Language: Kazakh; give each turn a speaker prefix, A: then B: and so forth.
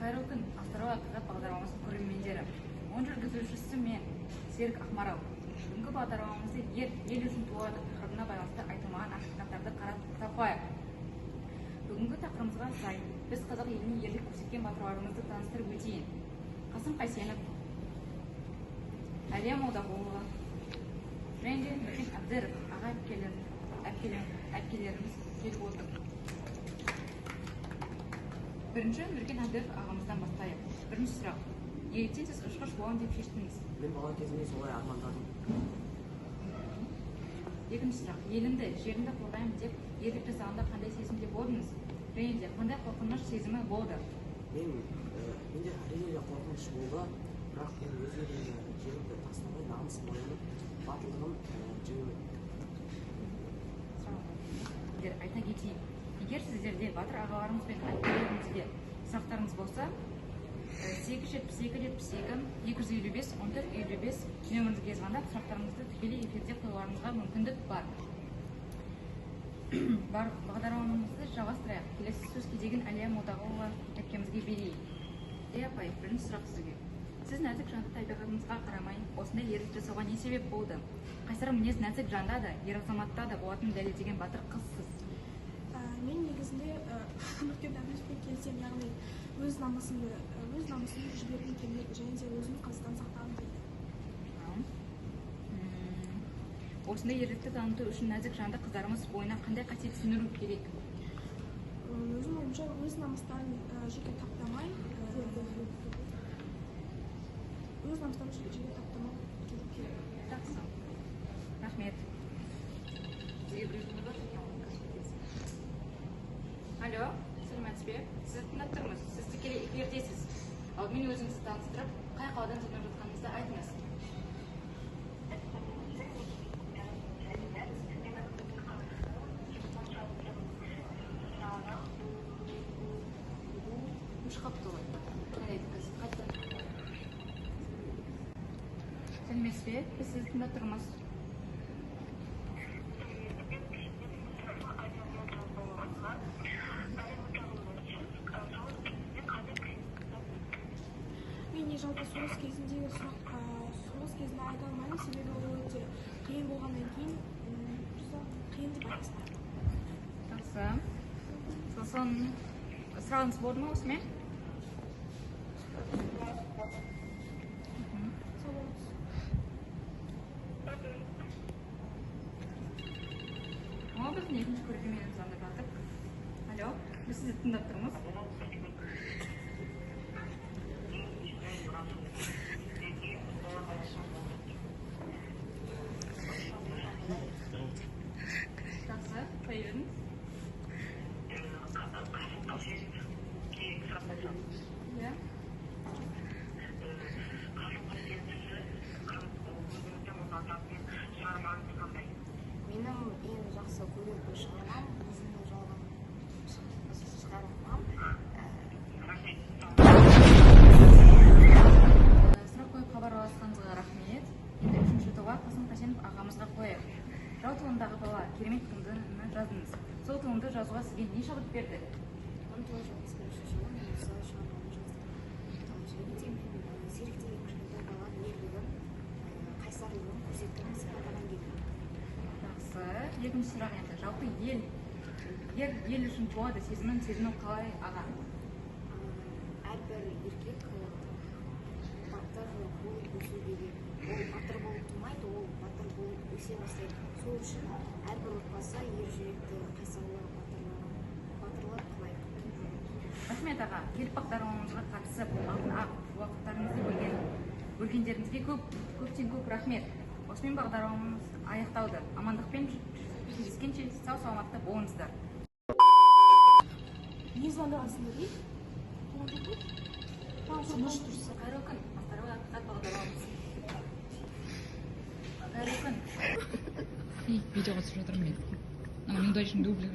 A: Қайырлы күн, Астана ақиқат бағдарламасының көрермендері. Оның жүргізушісі мен Серік Ақмарал. Бүгінгі бағдарламамызда ел үшін туады тақырыбына байланысты айтылмаған ақиқаттарды қарастырып тапайық. Бүгінгі тақырыбымызға сай, біз қазақ еліне ерлік көрсеткен батырларымызды таныстырып өтейін. Қасым Қайсенов, Әлия Молдағұлова, және Нұркен Әбдіров аға әпкелеріміз келіп отыр. Бірінші Нұркен Әбдіров ағамыздан бастайық. Бірінші сұрақ. Неліктен сіз ұшқыш боламын деп шештіңіз?
B: Мен бала кезімде солай армандадым.
A: Екінші сұрақ. Елімді, жерімді қорғаймын деп ерлік жасағанда қандай сезімде болдыңыз? Және де қандай қорқыныш сезімі болды?
B: Менде әрине де қорқыныш болды, бірақ мен өз жерімді тастамай намысын оянып, батылдығым жеңіп
A: айта кетейін. Егер сіздерде батыр ағаларымыз бен әпкелерімізге сұрақтарыңыз болса, 872-72-255-1455 нөміріңізге звондап сұрақтарыңызды тікелей эфирде қоюларыңызға мүмкіндік бар. Бағдарламамызды жалғастырайық. Келесі сөз кезегін Әлия Молдағұлова әпкемізге берейік. Апай, бірінші сұрақ сізге. Сіз нәзік жанды табиғатыңызға қарамай, осындай ерлік жасауға не себеп болды? Қайсар мінез нәзік жанда да, ер азаматта да болатынын дәлелдеген батыр қызсыз.
C: Мен негізінде Нұркен Әбдіровпен келісемін, яғни өз намысымды жібергім келмеді, және де өзімнің қазақстанды сақтағым келді.
A: Осындай ерлікті таныту үшін нәзік жанды қыздарымыз бойына қандай қасиет сіңіру керек?
C: Өзім ойымша өз намыстарын жеке таптамай, керек.
A: Жақсы. Рахмет. Алло, сәлеметсіз бе? Сіз тыңдап тұрмыз. Сіз тікелей эфирдесіз. Алдымен өзіңізді таныстырып, қай қаладан тыңдап жатқаныңызды айтыңыз. Сәлеметсіз бе? Біз сізді тыңдап тұрмыз.
C: Мен жалпы соғыс кезінде айта алмаймын, себебі ол өте қиын болғаннан кейін қиын деп айтасың.
A: Жақсы. Сосын сұрағыңыз болды ма осымен? Біз екінші көрерменіміз звондап жатыр. Алло, біз сізді тыңдап тұрмыз. Жақсы, қоя беріңіз.
D: Менің ең жақсы көретін шығармам өзімнің жалған шығармам.
A: Сұрақ қойып хабарласқаныңызға рахмет. Енді үшінші тобға Қасым Қайсенов ағамызға қояйық. Жау тылындағы бала керемет туындыны жаздыңыз. Сол туынды жазуға сізге не шабыт берді?
D: 1971 жылы мен осы шығарманы жаздым. Және де Серік деген кішкентай баланың ерлігін, қайсарлығын көрсеткім сипаттаған келді.
A: Жақсы. Екінші сұрақ енді. Жалпы ел үшін туады сезімі қалай аға?
D: Әрбір еркек батыр болып өсу керек. Ол батыр болып тумайды, ол батыр болып өсе бастайды. Сол үшін әрбір отбасы ер жүректі қайсарлы батырлар қалайды.
A: Рахмет аға, келіп бағдарламамызға қатысып, уақыттарыңызды бөлгендеріңізге көптен көп рахмет. Осымен бағдарламамыз аяқталды. Амандықпен кездескенше сау саламатта болыңыздар.
C: Не звондағансың дей?
A: Қайырлы күн, Астана ақиқат бағдарламамыз. Қайырлы күн.
E: Видеоға түсіріп жатырмын мен. Неудачный дубль.